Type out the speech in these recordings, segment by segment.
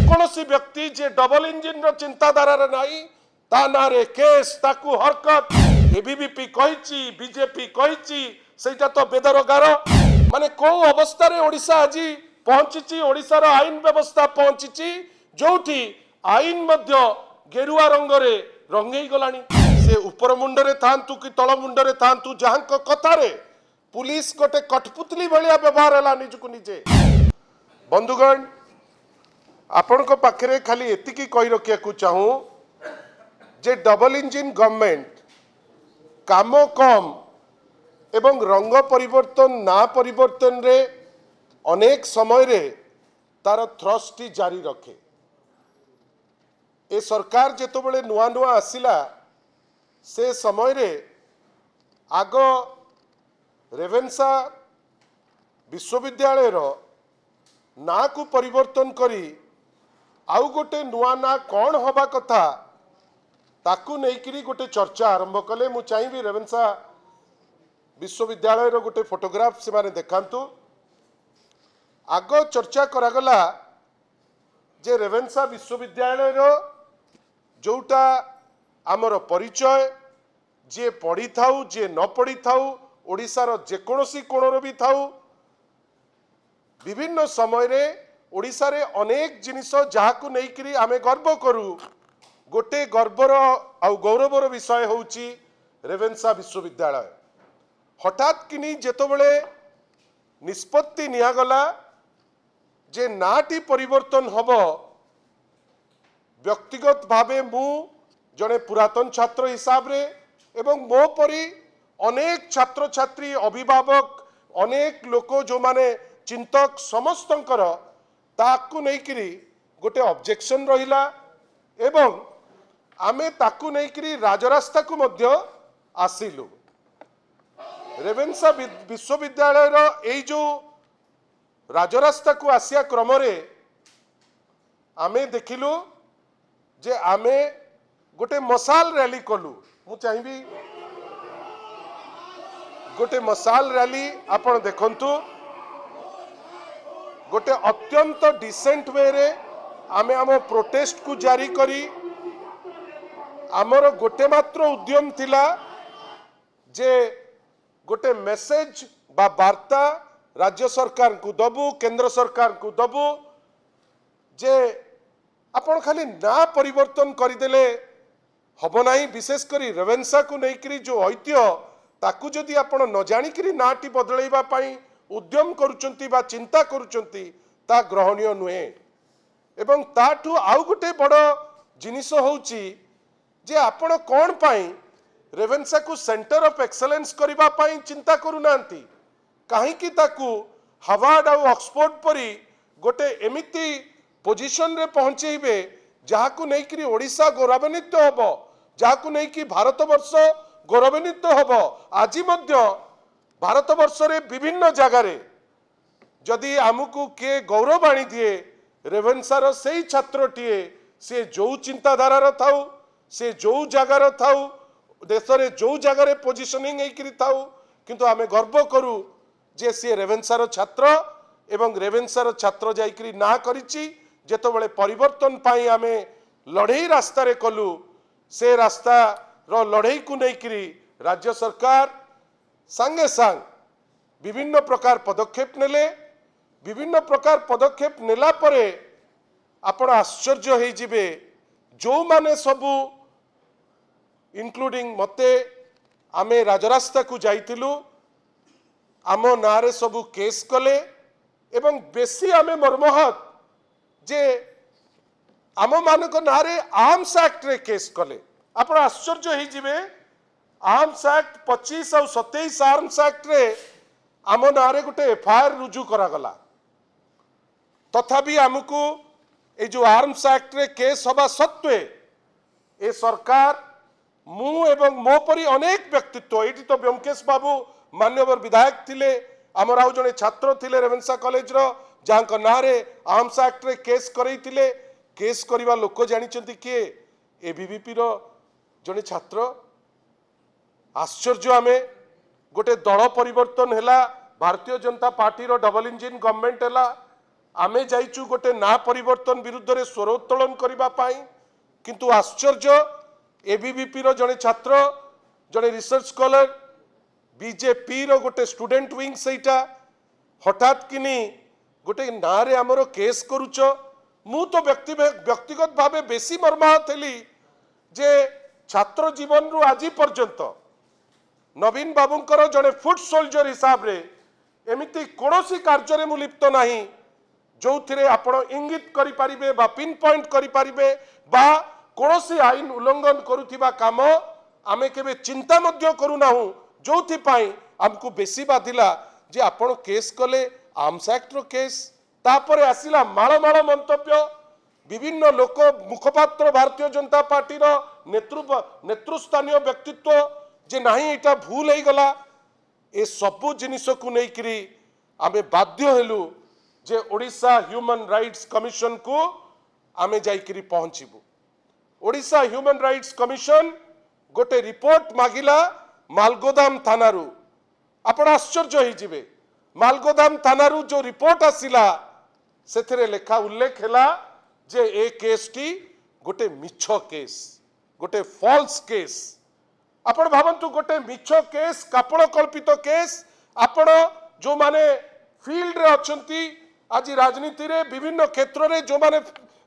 जेकोसी व्यक्ति जे double engine रो चिंताधारा नहीं ता नारे केस ताकू हरकत एबीवीपी कहिची बीजेपी कहिची सेटा तो बेदरगार माने को अवस्था रे ओडिशा आज पहुंची ओडिशा रो आईन व्यवस्था पहुंची जोठी आईन मध्य गेरुआ रंग रे रंगई गलानी से ऊपर मुंडरे थांतु कि तळ मुंडरे थांतु जहांक कथारे पुलिस गोटे कठपुतली भलिया व्यवहार हला निजकु निजे बंधुगण आपण को पाखरे खाली एतिकी कहि रखिया को चाहूं जे डबल इंजिन गवर्नमेंट काम कम एवं रंग परिवर्तन ना परिवर्तन रे अनेक समय रे तार थ्रस्टी जारी रखे ए सरकार जेतो बळे नुआ नुआ आसिला से समय रे आग रेवेन्सा विश्वविद्यालय रो ना को परिवर्तन करी आउ गोटे नुआ ना कौन हवा कथा ताकू नहीं गोटे चर्चा आरंभ कले मु चाहिए रेवेन्सा विश्वविद्यालय रो गोटे फोटोग्राफ से माने देखांतु आग चर्चा करागला जे रेवेन्सा विश्वविद्यालय रो जोटा आमर परिचय जे पढ़ी थाउ जे न पढ़ी थाउ ओडिशार जेकोसी कोणर भी थाउ विभिन्न समय रे ओडिशा रे अनेक जिनिस जहाकू नेइकरी आमे गर्व करू गोटे गर्वर आ गौरवर विषय होउची रेवेन्सा विश्वविद्यालय हठात किनी जेतबेले निष्पत्ति नियागला जे नाटी परिवर्तन हबो व्यक्तिगत भावे मु जड़े पुरातन छात्र हिसाब रे एवं मो परी अनेक छात्र छात्री अभिभावक अनेक लोक जो माने चिंतक समस्तंकर ताकू नेइकरी गोटे ऑब्जेक्शन रहिला एवं आमे ताकू नेइकरी राजरास्ता को मध्य आसिलु रेवेन्सा विश्वविद्यालय रो एई जो राजरास्ता को आसिया क्रम रे आमे देखिलु जे आमे गोटे मसाल रैली कलु मु चाहिबी गोटे मसाल रैली आपण देखंतु गोटे अत्यंत डिसेंट वे रे आमे आम प्रोटेस्ट को जारी करी आमर गोटे मात्र उद्यम थिला जे गोटे मेसेज बा वार्ता राज्य सरकार को दबु केंद्र सरकार को दबु जे आपण खाली ना परिवर्तन करदेले हब नाही विशेष करी रेवेन्सा को नेइकरी जो ऐतिह्य ताकू जदि आपण न जानिकरी नाटी बदलैबा पाई उद्यम करुचंती बा चिंता करुचंती ता ग्रहणीय नुहे एवं ताठू आउ गोटे बड़ जिनिस होउची जे आपण कोन पाई रेवेन्सा को सेंटर ऑफ एक्सेलेंस करिबा पाई चिंता करू नांती काहे कि ताकू हार्वर्ड और ऑक्सफोर्ड परी गोटे एमिति पोजीशन रे पहुंचेबे जहाकू नेइकरी ओडिशा गौरवान्वित हबो जहाकू नेइकी भारतवर्ष गौरवान्वित हबो आज मध्य भारतवर्ष रे विभिन्न जगह रे जदि आमको के गौरव आनी दिए रेवेन्सार से छात्रटीए से जो चिंताधारा थाउ से जो जगार थाउ देश रे जो जगह पोजिशनिंग होकर थाउ किंतु आमे गर्व करू जे सी रेवेन्सार छात्र एवं रेवेन्सार छात्र जाइकरी ना करिछि जेतबेले परिवर्तन पाई आमे लड़ई रास्ता रे कलु से रास्ता रो लड़ई को नेइकरी राज्य सरकार संगे संग विभिन्न प्रकार पदक्षेप नेले विभिन्न प्रकार पदक्षेप नेला परे आपण आश्चर्य हो जिबे जो माने सबू इंक्लूडिंग मते आमे राजरास्ता को जाइतिलु आम नारे सबू केस कले एवं बेसी आमे मर्महत जे आम मानक नारे आर्म्स एक्ट रे केस कले आपण आश्चर्य हो जिबे आर्म्स एक्ट 25 और 27 आर्म्स एक्ट रे आम नारे गोटे एफआईआर रुजु करागला तथापि आमको ये जो आर्म्स एक्ट रे केस हवा सत्वे ए सरकार मु एवं मो परी अनेक व्यक्तित्व ये तो ब्योमकेश बाबू मान्यवर विधायक थिले आमर आउ जने छात्र थिले रेवेन्सा कॉलेज रो जहाँक नारे आर्म्स एक्ट रे केस करैतिले केस करिवा लोक जानिचंती किए एबीवीपी रो जने छात्र आश्चर्य आमे गोटे दल परिवर्तन हैला भारतीय जनता पार्टी रो डबल इंजिन गवर्नमेंट हैला आमे जाइचु गोटे ना परिवर्तन विरुद्ध रे स्वर उत्तोलन करबा पाई किंतु आश्चर्य एबीवीपी रो जने छात्र जने रिसर्च स्कॉलर बीजेपी रो गोटे स्टूडेंट विंग सेटा हठात किनी गोटे ना रे हमरो केस करूच मु तो व्यक्तिगत भावे बेसी मर्माहत हेली जे छात्र जीवन रु आज पर्यंत नवीन बाबूंकर जड़े फुट सोल्जर हिसाब रे एमिति कोनोसी कार्य मु लिप्त नाही जो थिरे आपण इंगित करि परिबे बा पिन पॉइंट करि परिबे बा कोनोसी आईन उल्लंघन करुथिबा काम आमे केबे चिंता मध्य करू नाहु जोथि पाई हमकु बेसी बाधिला जे आपण केस कले आर्म्स एक्ट रो केस तापरे आसिला माळ माळ मंतव्य विभिन्न लोक मुखपात्र भारतीय जनता पार्टी रो नेतृस्थानीय व्यक्तित्व जे नाही एटा भूल हो गला ए सबु जिनिस को लेकरी आमे बाध्य हेलु जे ओडिशा ह्यूमन राइट्स कमिशन को आमे जाइकरी पहुंचीबू ओडिशा ह्यूमन राइट्स कमिशन गोटे रिपोर्ट मागिला मालगोदाम थानारू आपण आश्चर्य हो जिवे मालगोदाम थानारू जो रिपोर्ट आसिला सेथरे लेखा उल्लेख हैला जे ए केस टी गोटे मिछ केस गोटे फॉल्स केस आपण भावंतु गोटे मिछ केस कापड़ कल्पित केस आपण जो माने फील्ड रे अछंती आज राजनीति रे विभिन्न क्षेत्र रे जो माने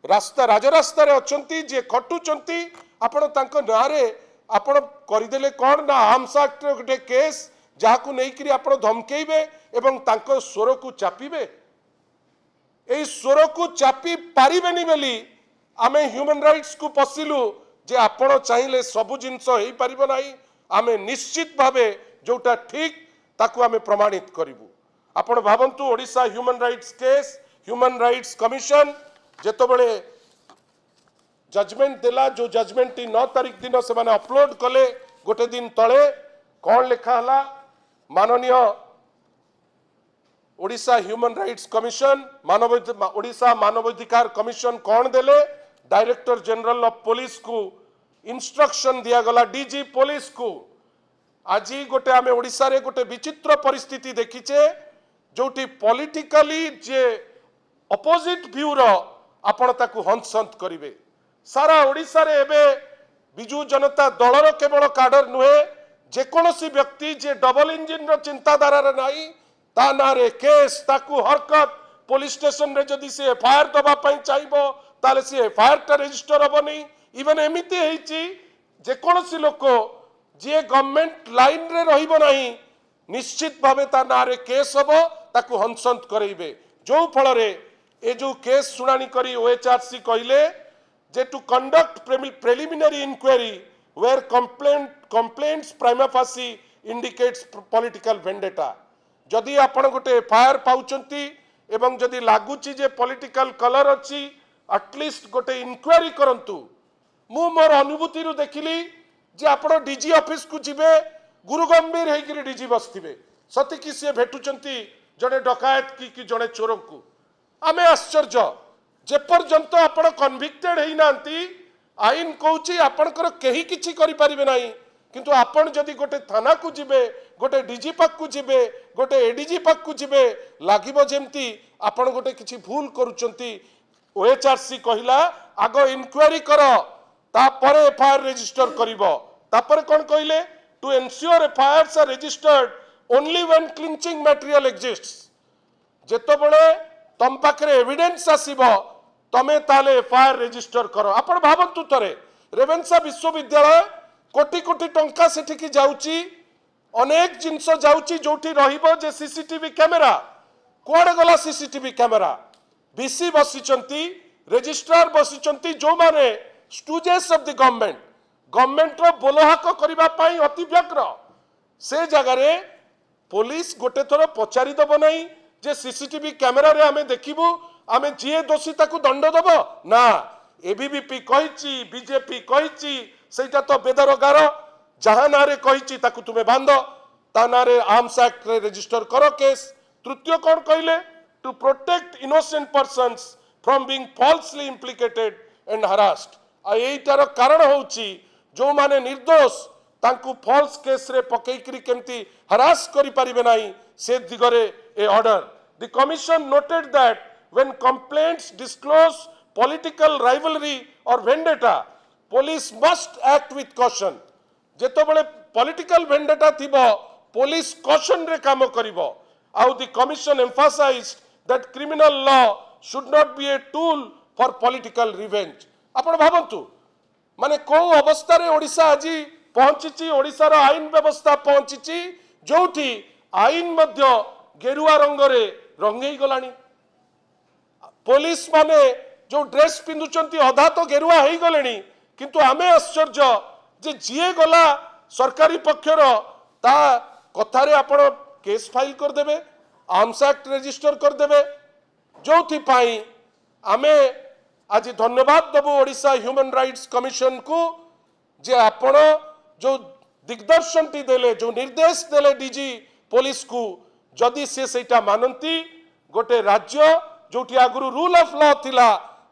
रास्ता राजरास्ता रे अछंती जे खटुचंती आपण तांको नारे आपण करिदेले कोन ना आर्म्स एक्ट रे गोटे केस जाहाकू नेइकरी आपण धमकेइबे एवं तांको स्वर को चापिबे ए स्वर को चापी पारिबेनी बेली आमे ह्यूमन राइट्स को पसिलु जे आपण चाहिले सबु जिंस हेई परिबो नाही आमे निश्चित भावे जोटा ठीक ताकू आमे प्रमाणित करिवु आपण भावंतु Odisha human rights case human rights commission जेतबेले जजमेंट देला जो जजमेंट 9 तारिख दिन से माने अपलोड कले गोटे दिन तळे कोन लेखा हला माननीय Odisha human rights commission Odisha मानवाधिकार कमिशन कौन देले डायरेक्टर जनरल ऑफ पुलिस को इंस्ट्रक्शन दिया गला डीजी पुलिस को आज गोटे आमे ओडिशा रे गोटे विचित्र परिस्थिति देखिचे जोटी पॉलिटिकली जे अपोजिट व्यू रो आपण ताकू हंसंत करिवे सारा ओडिशा रे एबे बिजू जनता दल रो केवल काडर नुहे जे कोनोसी व्यक्ति जे डबल इंजिन रो चिंताधारा रे नाही ता नारे केस ताकू हरकत पुलिस स्टेशन रे जदी से एफआईआर दबा पई चाहबो ताले से एफआईआर टा रजिस्टर हबो नहीं इवन एमिति हेची जे कोनोसी लोक जे गवर्नमेंट लाइन रे रहिबो नहीं निश्चित भावे ता नारे केस हबो ताकू हंसंत करइबे जो फल रे ए जो केस सुनानी करी ओएचआरसी कहिले जे to conduct preliminary inquiry where complaints prima facie indicates political vendetta जदि आपण गोटे एफआईआर पाउचंती एवं जदि लागुची जे पॉलिटिकल कलर अछि एटलिस्ट गोटे इंक्वायरी करंतु मु मोर अनुभूति रु देखिली जे आपण डीजी ऑफिस को जिबे गुरु गंभीर हेकरी डीजी बसथिबे सती कि से भेटुचंती जड़े डकायत की जड़े चोर को आमे आश्चर्य जे पर्यंत आपण कन्विक्टेड हेई नांती आईन कहूची आपणकर केही किछि करि परिबे नाही किंतु आपण जदि गोटे थाना को जिबे गोटे डीजी पाक को जिबे गोटे एडीजी पाक को जिबे लागिबो जेमती आपण गोटे किछि भूल करूचंती ओएचआरसी कहिला आगो इंक्वायरी करो तापरे एफआईआर रजिस्टर करिवो तापरे कोन कहिले to ensure FIRs are registered only when clinching material exists जेतबेले तम पाखरे एविडेंस आसीबो तमे ताले एफआईआर रजिस्टर करो आपण भाबंतु तरे रेवेन्सा विश्वविद्यालय कोटी कोटी टंका सेठी की जाउची अनेक जिंस जाउची जोठी रहिबो जे सीसीटीवी कैमरा कोड गला सीसीटीवी कैमरा बीसी बसिचंती रजिस्ट्रार बसिचंती जो माने स्टूजेस ऑफ द गवर्नमेंट रो बोलहाक करिबा पई अति व्यग्र से जगह रे पुलिस गोटे थोर पचारि दबो नहीं जे सीसीटीवी कैमरा रे आमे देखिबु आमे जे दोषी ताकू दंड दबो ना एबीवीपी कहिची बीजेपी कहिची सेटा तो बेदरगार जहां नारे कहिची ताकू तुमे बांधो ता नारे आर्म्स एक्ट रे रजिस्टर करो केस तृतीय कोन कहले to protect innocent persons from being falsely implicated and harassed आ एटार कारण होची जो माने निर्दोष तांकू फॉल्स केस रे पकेइकरी केमती हरास करि परिबे नाही से दिगरे ए order the commission noted that when complaints disclose political rivalry or vendetta, police must act with caution. जेतबेले political vendetta थिबो police caution रे काम करिवो. How the commission emphasized that criminal law should not be a tool for political revenge. आपण भाबंतु माने को अवस्था रे ओडिसा आजी पहुंची ओडिसा रो आईन व्यवस्था पहुंची जोठी आईन मध्य गेरुआ रंग रे रंगई गलानी. पुलिस माने जो ड्रेस पिंधुचंती अधा तो गेरुआ हेई गलेनी किंतु आमे आश्चर्य जे जिए गला सरकारी पक्षर ता कथारे आपण केस फाइल कर देबे आर्म्स एक्ट रजिस्टर कर देबे जोथि पाई आमे आज धन्यवाद देबो ओडिशा ह्यूमन राइट्स कमिशन को जे आपण जो दिग्दर्शन टी देले जो निर्देश देले डीजी पुलिस को जदि से सेटा मानंती गोटे राज्य जोटी आगुरु रूल ऑफ लॉ थिला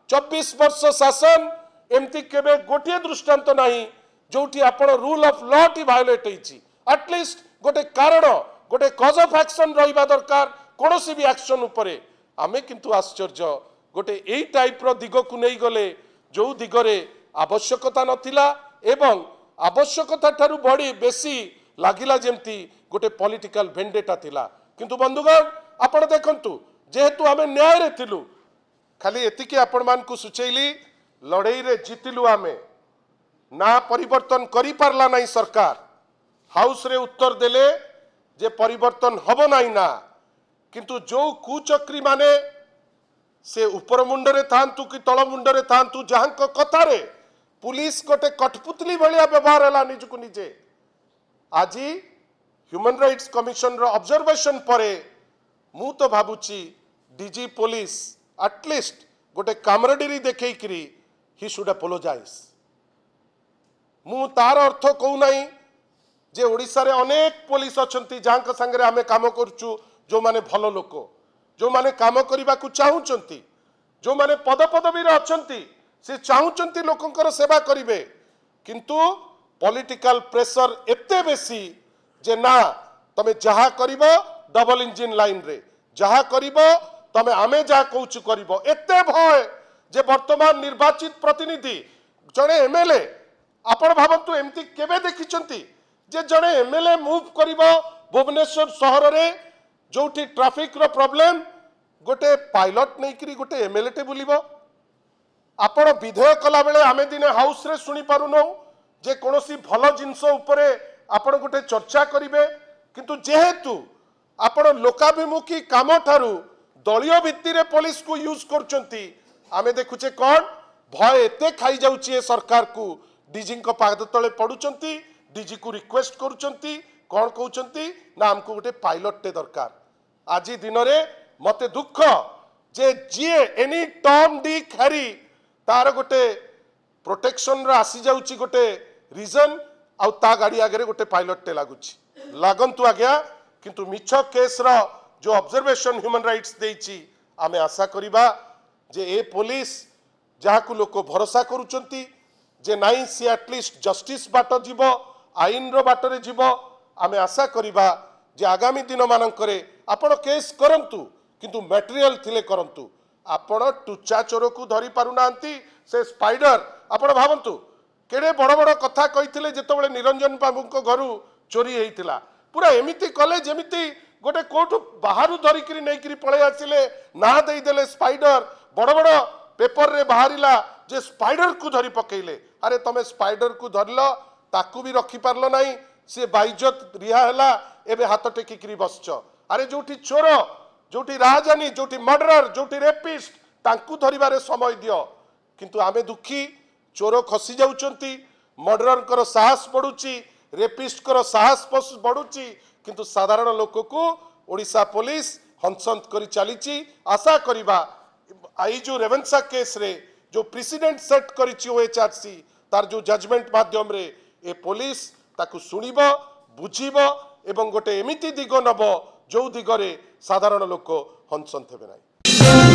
24 वर्ष शासन एमती केबे गोटे दृष्टांत नाही जोटी आपण rule of law T violet हेची एटलिस्ट गोटे कारण गोटे कॉज ऑफ एक्शन रहिबा दरकार कोनोसी भी एक्शन उपरे आमे किंतु आश्चर्य गोटे एई टाइप रो दिग को नै गले जो दिगरे आवश्यकता नथिला एवं आवश्यकता ठारू बड़ी बेसी लागिला जेमती गोटे पॉलिटिकल भेंडेटा थिला किंतु बंधुगण आपण देखंतु जेहेतु आमे न्याय रे थिलु खाली एतिके आपण मान को सुचैली लड़ाई रे जीतिलु आमे ना परिवर्तन करी पारला नाही सरकार हाउस रे उत्तर देले जे परिवर्तन हबो नाही ना किंतु जो कुचक्री माने से ऊपर मुंडरे थांतु कि तळ मुंडरे थांतु जहां कथा रे पुलिस गोटे कठपुतली भलिया व्यवहार हला निजकु निजे आजी ह्यूमन राइट्स कमिशन रो ऑब्जर्वेशन परे मु तो भाबुची डीजी पुलिस एटलिस्ट गोटे कामरेडरी देखै करी ही शुड अपोलोजाइज मु तार अर्थ कहू नाही जे ओडिसा रे अनेक पुलिस अछंती जहां संगे आमे काम करचु जो माने भलो लोक जो माने काम करबा को चाहुचंती जो माने पद पदवी रे अछंती से चाहुचंती लोकंकर सेवा करिवे किंतु पॉलिटिकल प्रेशर एते बेसी जे ना तमे जहा करिवो डबल इंजिन लाइन रे जहा करिवो तमे आमे जहा कहूचु करिवो एते भय जे वर्तमान निर्वाचित प्रतिनिधि जणे एमएलए आपण भाबंतु एमती केबे देखिचंती जे जणे एमएलए मूव करिवो भुवनेश्वर शहर रे जोठी ट्रैफिक रो प्रॉब्लम गोटे पायलट नै करी गोटे एमएलए टे बुलिबो आपण विधेयक कला बेले आमे दिने हाउस रे सुनी पारुनो जे कोनोसी भलो जिंस उपरे आपण गोटे चर्चा करिवे किंतु जेहेतु आपण लोकाभिमुखी काम ठारू दलियो भित्ति रे पुलिस को यूज करचंती आमे देखुचे कोन भय एते खाई जाउची ए सरकार को डीजी को पाद तळे पडुचंती डीजी को रिक्वेस्ट करूचंती कोन कहउचंती ना हमको गोटे पायलट टे दरकार आजी दिन रे मते दुख जे जीए एनी टर्म डी खरी तार गोटे प्रोटेक्शन रा आसी जाउची गोटे रीजन आउ ता गाड़ी आगे गोटे पायलट टे लागुची लागंतु आज्ञा किंतु मिछ केस रा जो ऑब्जर्वेशन ह्यूमन राइट्स देइची आमे आशा करिबा जे ए पुलिस जहा को लोक भरोसा करूचंती जे नाही सी एटलिस्ट जस्टिस बाट जीवो आईन रो बाट रे जीवो आमे आशा करिबा जे आगामी दिन मानकरे आपण केस करंतु किंतु मटेरियल थिले करंतु आपण टुचा चोर को धरी पारु नांती से स्पाइडर आपण भाबंतु केडे बड़ बड़ कथा कहिथिले जेतबेले निरंजन बाबू को घरु चोरी हेइतिला पूरा एमिति कले जेमिति गोटे कोठ बाहरु धरी करी नै करी पळे आसिले ना देई देले स्पाइडर बड़ बड़ पेपर रे बाहरिला जे स्पाइडर को धरी पकेइले अरे तमे स्पाइडर को धरलो ताकू भी रखी पारलो नाही से बाइज्जत रिहा हला एबे हाथ टेकी करी बसछ अरे जोठी चोर जोठी राजधानी जोठी मर्डरर जोठी रेपिस्ट तांकू धरिबारे समय दियो किंतु आमे दुखी चोर खसी जाउचंती मर्डरर कर साहस पडुची रेपिस्ट कर साहस बढ़ुची किंतु साधारण लोक को ओडिशा पुलिस हंसंत करी चलीची आशा करिबा आई जो रेवेन्सा केस रे जो प्रेसिडेंट सेट करिची ओएचआरसी तार जो जजमेंट माध्यम रे ए पुलिस ताकू सुनिबो बुझिबो एवं गोटे एमिति दिग नब जो दिगरे साधारण लोक हंसंत हेबे नाही।